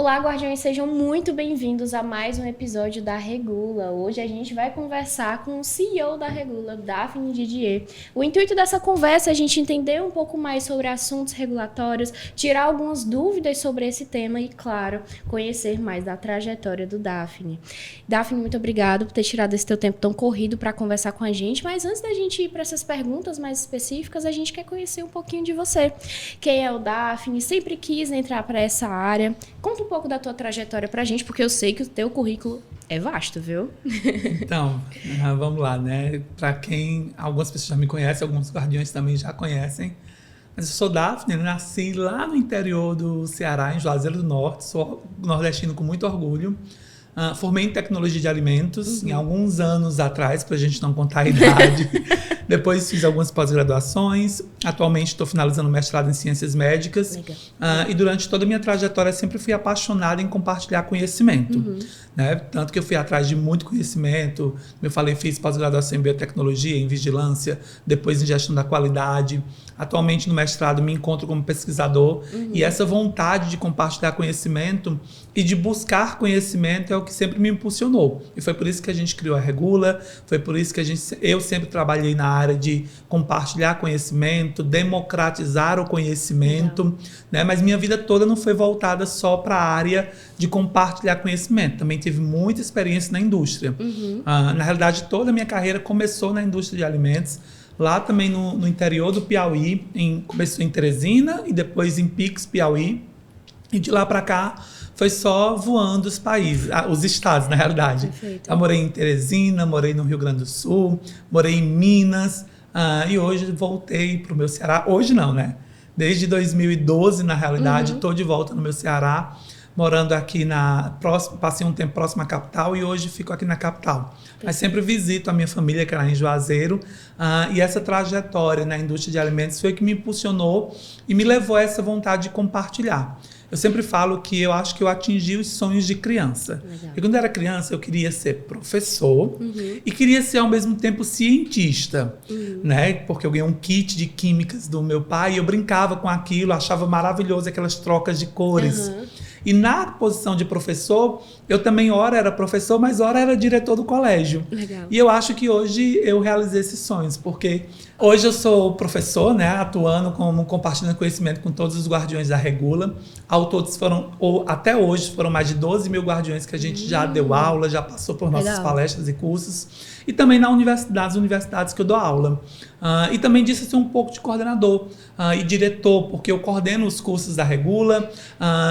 Olá, guardiões, sejam muito bem-vindos a mais um episódio da Regula. Hoje a gente vai conversar com o CEO da Regula, Daphne Didier. O intuito dessa conversa é a gente entender um pouco mais sobre assuntos regulatórios, tirar algumas dúvidas sobre esse tema e, claro, conhecer mais da trajetória do Daphne. Daphne, muito obrigado por ter tirado esse teu tempo tão corrido para conversar com a gente, mas antes da gente ir para essas perguntas mais específicas, a gente quer conhecer um pouquinho de você. Quem é o Daphne? Sempre quis entrar para essa área. Conta um pouco da tua trajetória pra gente, porque eu sei que o teu currículo é vasto, viu? Então, vamos lá, né? Para quem, algumas pessoas já me conhecem, alguns guardiões também já conhecem. Mas eu sou Daphne, nasci lá no interior do Ceará, em Juazeiro do Norte, sou nordestino com muito orgulho. Formei em tecnologia de alimentos em alguns anos atrás, para a gente não contar a idade. Depois fiz algumas pós-graduações. Atualmente estou finalizando o mestrado em ciências médicas. E durante toda a minha trajetória sempre fui apaixonado em compartilhar conhecimento. Né? Tanto que eu fui atrás de muito conhecimento. Como eu falei, fiz pós-graduação em biotecnologia, em vigilância, depois em gestão da qualidade. Atualmente no mestrado me encontro como pesquisador. E essa vontade de compartilhar conhecimento e de buscar conhecimento é o que sempre me impulsionou. E foi por isso que a gente criou a Regula, foi por isso que eu sempre trabalhei na área de compartilhar conhecimento, democratizar o conhecimento, né? Mas minha vida toda não foi voltada só para a área de compartilhar conhecimento. Também tive muita experiência na indústria. Na realidade, toda a minha carreira começou na indústria de alimentos, lá também no interior do Piauí, começou em Teresina e depois em Picos, Piauí. E de lá para cá foi só voando os países, os estados, na realidade. Perfeito. Eu morei em Teresina, morei no Rio Grande do Sul, morei em Minas, e hoje voltei para o meu Ceará. Hoje não, né? Desde 2012, na realidade, estou de volta no meu Ceará, morando aqui passei um tempo próximo à capital e hoje fico aqui na capital. Mas sempre visito a minha família, que era em Juazeiro, e essa trajetória na indústria de alimentos foi o que me impulsionou e me levou a essa vontade de compartilhar. Eu sempre falo que eu acho que eu atingi os sonhos de criança. Porque quando eu era criança, eu queria ser professor e queria ser, ao mesmo tempo, cientista. Né? Porque eu ganhei um kit de químicas do meu pai e eu brincava com aquilo, achava maravilhoso aquelas trocas de cores. E na posição de professor, eu também ora era professor, mas ora era diretor do colégio. Legal. E eu acho que hoje eu realizei esses sonhos, porque hoje eu sou professor, né, atuando compartilhando conhecimento com todos os guardiões da Regula. Ao todos até hoje foram mais de 12 mil guardiões que a gente já deu aula, já passou por nossas palestras e cursos. E também nas universidades que eu dou aula. E também disse ser um pouco de coordenador e diretor, porque eu coordeno os cursos da Regula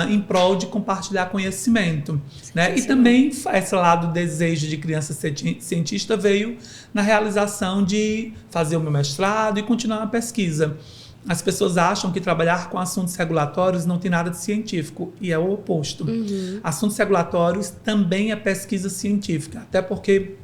em prol de compartilhar conhecimento. Né? E também esse lado do desejo de criança cientista veio na realização de fazer o meu mestrado e continuar na pesquisa. As pessoas acham que trabalhar com assuntos regulatórios não tem nada de científico, e é o oposto. Assuntos regulatórios também é pesquisa científica, até porque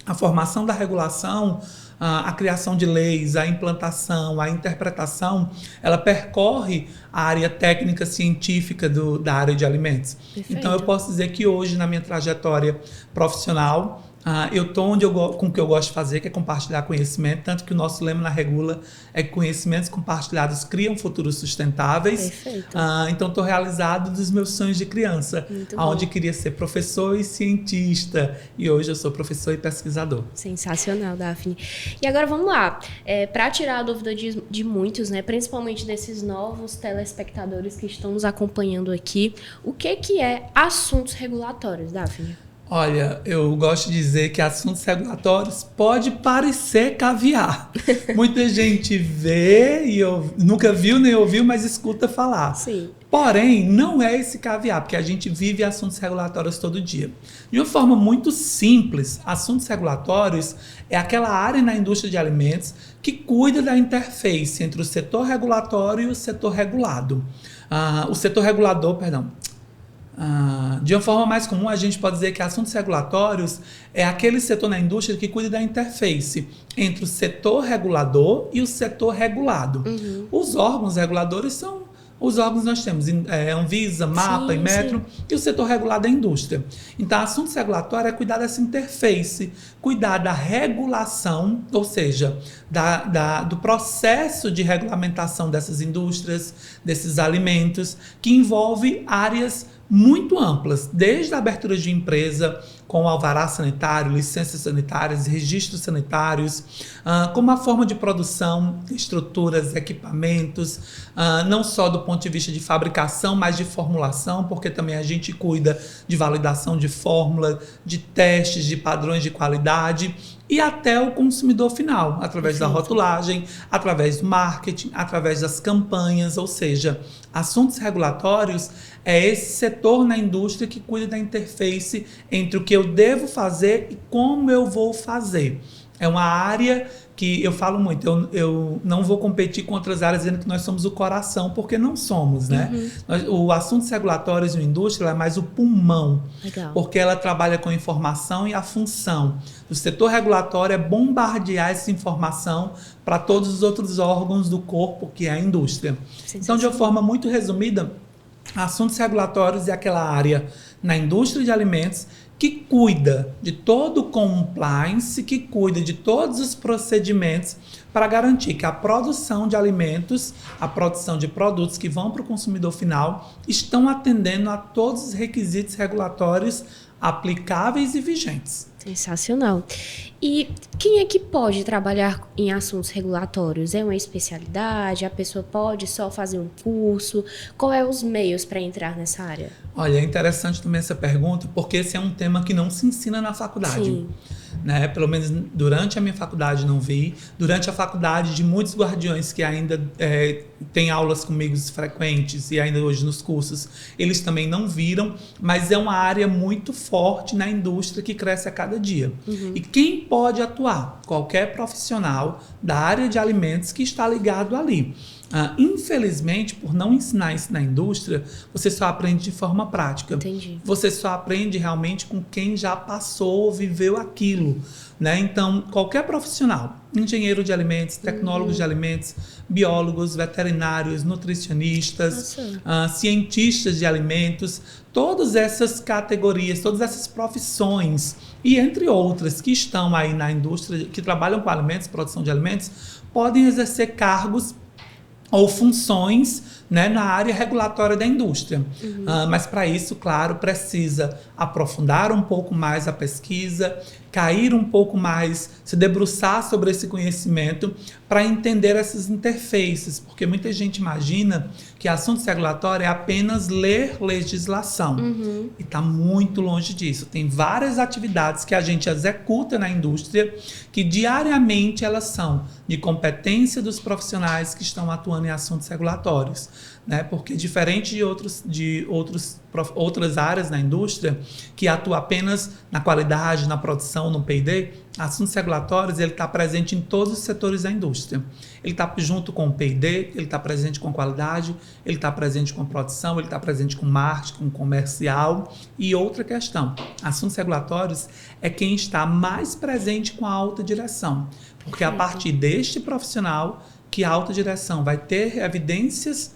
a formação da regulação, a criação de leis, a implantação, a interpretação, ela percorre a área técnica científica da área de alimentos. Perfeito. Então, eu posso dizer que hoje, na minha trajetória profissional, eu estou com o que eu gosto de fazer, que é compartilhar conhecimento, tanto que o nosso lema na Regula é que conhecimentos compartilhados criam futuros sustentáveis. Então, estou realizado dos meus sonhos de criança, onde queria ser professor e cientista, e hoje eu sou professor e pesquisador. Sensacional, Daphne. E agora vamos lá, para tirar a dúvida de muitos, né, principalmente desses novos telespectadores que estão nos acompanhando aqui, o que é assuntos regulatórios, Daphne? Olha, eu gosto de dizer que assuntos regulatórios pode parecer caviar. Muita gente vê e nunca viu nem ouviu, mas escuta falar. Sim. Porém, não é esse caviar, porque a gente vive assuntos regulatórios todo dia. De uma forma muito simples, assuntos regulatórios é aquela área na indústria de alimentos que cuida da interface entre o setor regulatório e o setor regulado. O setor regulador, de uma forma mais comum, a gente pode dizer que assuntos regulatórios é aquele setor na indústria que cuida da interface entre o setor regulador e o setor regulado. Os órgãos reguladores são os órgãos nós temos, Anvisa, MAPA, Inmetro, e o setor regulado é a indústria. Então, assuntos regulatórios é cuidar dessa interface, cuidar da regulação, ou seja, do processo de regulamentação dessas indústrias, desses alimentos, que envolve áreas muito amplas, desde a abertura de empresa com alvará sanitário, licenças sanitárias, registros sanitários, como a forma de produção, estruturas, equipamentos, não só do ponto de vista de fabricação, mas de formulação, porque também a gente cuida de validação de fórmula, de testes, de padrões de qualidade, e até o consumidor final, através da rotulagem, através do marketing, através das campanhas, ou seja, assuntos regulatórios é esse setor na indústria que cuida da interface entre o que eu devo fazer e como eu vou fazer. É uma área que eu falo muito, eu não vou competir com outras áreas dizendo que nós somos o coração, porque não somos, né? O assuntos regulatórios na indústria é mais o pulmão, porque ela trabalha com informação e a função do setor regulatório é bombardear essa informação para todos os outros órgãos do corpo, que é a indústria. Então, de uma forma muito resumida, assuntos regulatórios é aquela área na indústria de alimentos que cuida de todo o compliance, que cuida de todos os procedimentos para garantir que a produção de alimentos, a produção de produtos que vão para o consumidor final estão atendendo a todos os requisitos regulatórios aplicáveis e vigentes. Sensacional. E quem é que pode trabalhar em assuntos regulatórios? É uma especialidade? A pessoa pode só fazer um curso? Qual é os meios para entrar nessa área? Olha, é interessante também essa pergunta, porque esse é um tema que não se ensina na faculdade. Sim. Né? Pelo menos durante a minha faculdade não vi. Durante a faculdade de muitos guardiões que ainda têm aulas comigo frequentes e ainda hoje nos cursos, eles também não viram, mas é uma área muito forte na indústria que cresce a cada dia. E quem pode atuar? Qualquer profissional da área de alimentos que está ligado ali. Infelizmente, por não ensinar isso na indústria, você só aprende de forma prática. Entendi. Você só aprende realmente com quem já passou, viveu aquilo, né? Então, qualquer profissional, engenheiro de alimentos, tecnólogos de alimentos, biólogos, veterinários, nutricionistas, cientistas de alimentos, todas essas categorias, todas essas profissões e entre outras que estão aí na indústria, que trabalham com alimentos, produção de alimentos, podem exercer cargos ou funções, né, na área regulatória da indústria. Mas para isso, claro, precisa aprofundar um pouco mais a pesquisa, cair um pouco mais, se debruçar sobre esse conhecimento para entender essas interfaces, porque muita gente imagina que assuntos regulatórios é apenas ler legislação. E está muito longe disso. Tem várias atividades que a gente executa na indústria que diariamente elas são de competência dos profissionais que estão atuando em assuntos regulatórios. Né? Porque diferente de outras áreas na indústria que atua apenas na qualidade, na produção, no P&D, assuntos regulatórios ele está presente em todos os setores da indústria. Ele está junto com o P&D, ele está presente com qualidade, ele está presente com produção, ele está presente com marketing, com comercial. E outra questão, assuntos regulatórios é quem está mais presente com a alta direção, porque a partir deste profissional que a alta direção vai ter evidências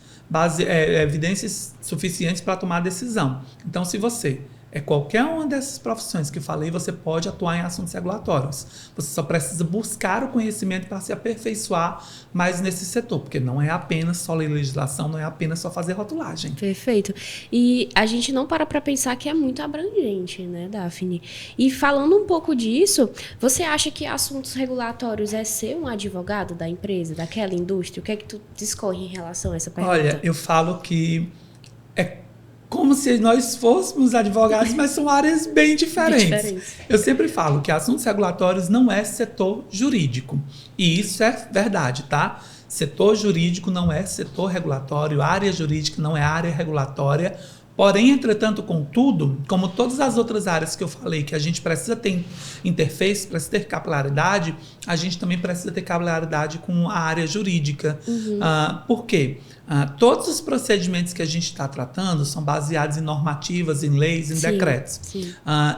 suficientes para tomar a decisão. Então, se você é qualquer uma dessas profissões que falei, você pode atuar em assuntos regulatórios. Você só precisa buscar o conhecimento para se aperfeiçoar mais nesse setor, porque não é apenas só ler legislação, não é apenas só fazer rotulagem. Perfeito. E a gente não para pensar que é muito abrangente, né, Daphne? E falando um pouco disso, você acha que assuntos regulatórios é ser um advogado da empresa, daquela indústria? O que é que tu discorre em relação a essa pergunta? Olha, eu falo que é como se nós fôssemos advogados, mas são áreas bem diferentes. Eu sempre falo que assuntos regulatórios não é setor jurídico. E isso é verdade, tá? Setor jurídico não é setor regulatório, área jurídica não é área regulatória. Porém, entretanto, contudo, como todas as outras áreas que eu falei, que a gente precisa ter interface, precisa ter capilaridade, a gente também precisa ter capilaridade com a área jurídica. Por quê? Todos os procedimentos que a gente está tratando são baseados em normativas, em leis, em decretos.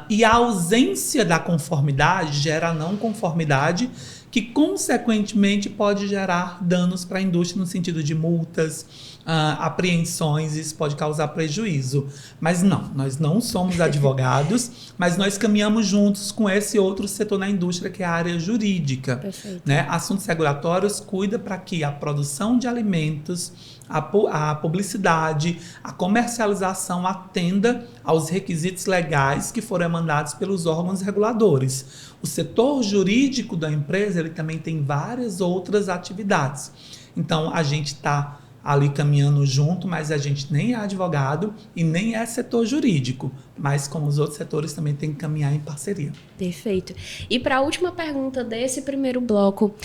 E a ausência da conformidade gera a não conformidade, que consequentemente pode gerar danos para a indústria no sentido de multas, apreensões, isso pode causar prejuízo. Mas não, nós não somos advogados, mas nós caminhamos juntos com esse outro setor na indústria, que é a área jurídica. Perfeito. Né? Assuntos regulatórios cuida para que a produção de alimentos, a publicidade, a comercialização atenda aos requisitos legais que foram emandados pelos órgãos reguladores. O setor jurídico da empresa, ele também tem várias outras atividades. Então, a gente está ali caminhando junto, mas a gente nem é advogado e nem é setor jurídico. Mas, como os outros setores, também tem que caminhar em parceria. Perfeito. E para a última pergunta desse primeiro bloco,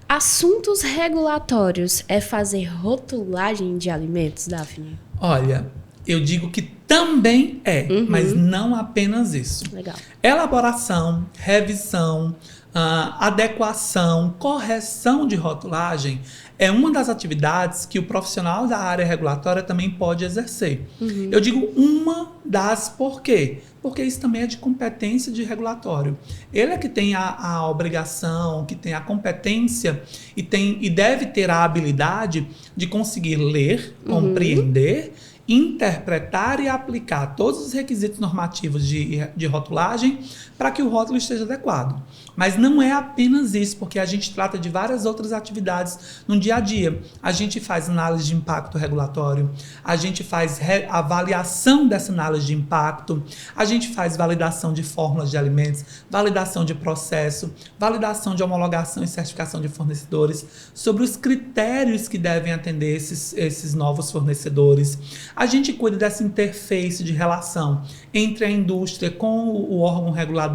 assuntos regulatórios é fazer rotulagem de alimentos, Daphne? Olha, eu digo que também é, mas não apenas isso. Legal. Elaboração, revisão, adequação, correção de rotulagem é uma das atividades que o profissional da área regulatória também pode exercer. Eu digo uma das por quê? Porque isso também é de competência de regulatório. Ele é que tem a obrigação, que tem a competência e deve ter a habilidade de conseguir ler, compreender, interpretar e aplicar todos os requisitos normativos de rotulagem para que o rótulo esteja adequado. Mas não é apenas isso, porque a gente trata de várias outras atividades no dia a dia. A gente faz análise de impacto regulatório, a gente faz avaliação dessa análise de impacto, a gente faz validação de fórmulas de alimentos, validação de processo, validação de homologação e certificação de fornecedores, sobre os critérios que devem atender esses novos fornecedores. A gente cuida dessa interface de relação entre a indústria com o órgão regulador,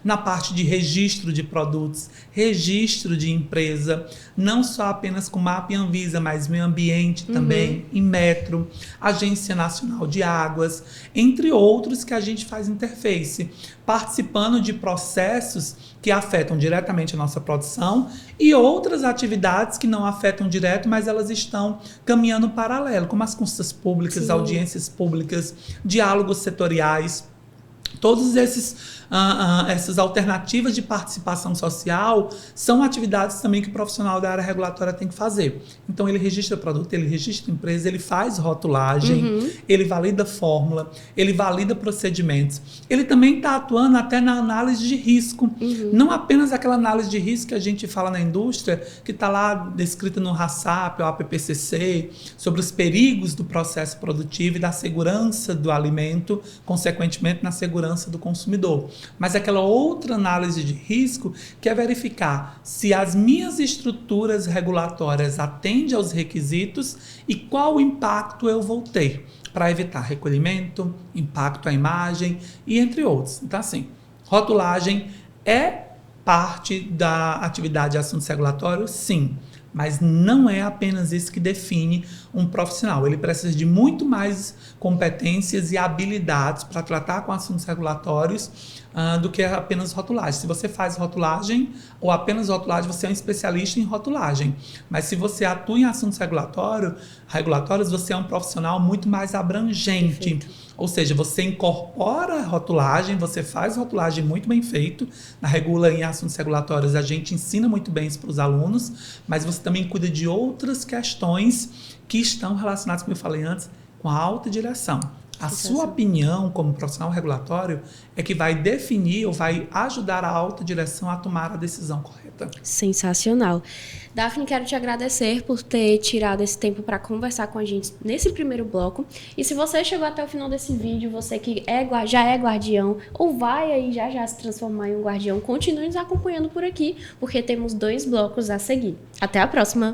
na parte de registro de produtos, registro de empresa, não só apenas com MAP e Anvisa, mas meio ambiente também, Inmetro, Agência Nacional de Águas, entre outros que a gente faz interface, participando de processos que afetam diretamente a nossa produção e outras atividades que não afetam direto, mas elas estão caminhando paralelo, como as consultas públicas, Sim. audiências públicas, diálogos setoriais. Todos essas alternativas de participação social são atividades também que o profissional da área regulatória tem que fazer. Então, ele registra produto, ele registra empresa, ele faz rotulagem, ele valida fórmula, ele valida procedimentos. Ele também está atuando até na análise de risco. Não apenas aquela análise de risco que a gente fala na indústria, que está lá descrita no HACCP, ou APPCC, sobre os perigos do processo produtivo e da segurança do alimento, consequentemente na segurança do consumidor. Mas aquela outra análise de risco que é verificar se as minhas estruturas regulatórias atendem aos requisitos e qual impacto eu vou ter para evitar recolhimento, impacto à imagem e entre outros. Então, assim, rotulagem é parte da atividade de assuntos regulatórios, sim. Mas não é apenas isso que define um profissional. Ele precisa de muito mais competências e habilidades para tratar com assuntos regulatórios do que apenas rotulagem. Se você faz rotulagem ou apenas rotulagem, você é um especialista em rotulagem. Mas se você atua em assuntos regulatórios, você é um profissional muito mais abrangente. Perfeito. Ou seja, você incorpora rotulagem, você faz rotulagem muito bem feito. Na Regula, em assuntos regulatórios, a gente ensina muito bem isso para os alunos, mas você também cuida de outras questões que estão relacionadas, como eu falei antes, com a alta direção. A sua opinião como profissional regulatório é que vai definir ou vai ajudar a alta direção a tomar a decisão correta. Sensacional. Daphne, quero te agradecer por ter tirado esse tempo para conversar com a gente nesse primeiro bloco. E se você chegou até o final desse vídeo, você que já é guardião ou vai aí já se transformar em um guardião, continue nos acompanhando por aqui, porque temos 2 blocos a seguir. Até a próxima!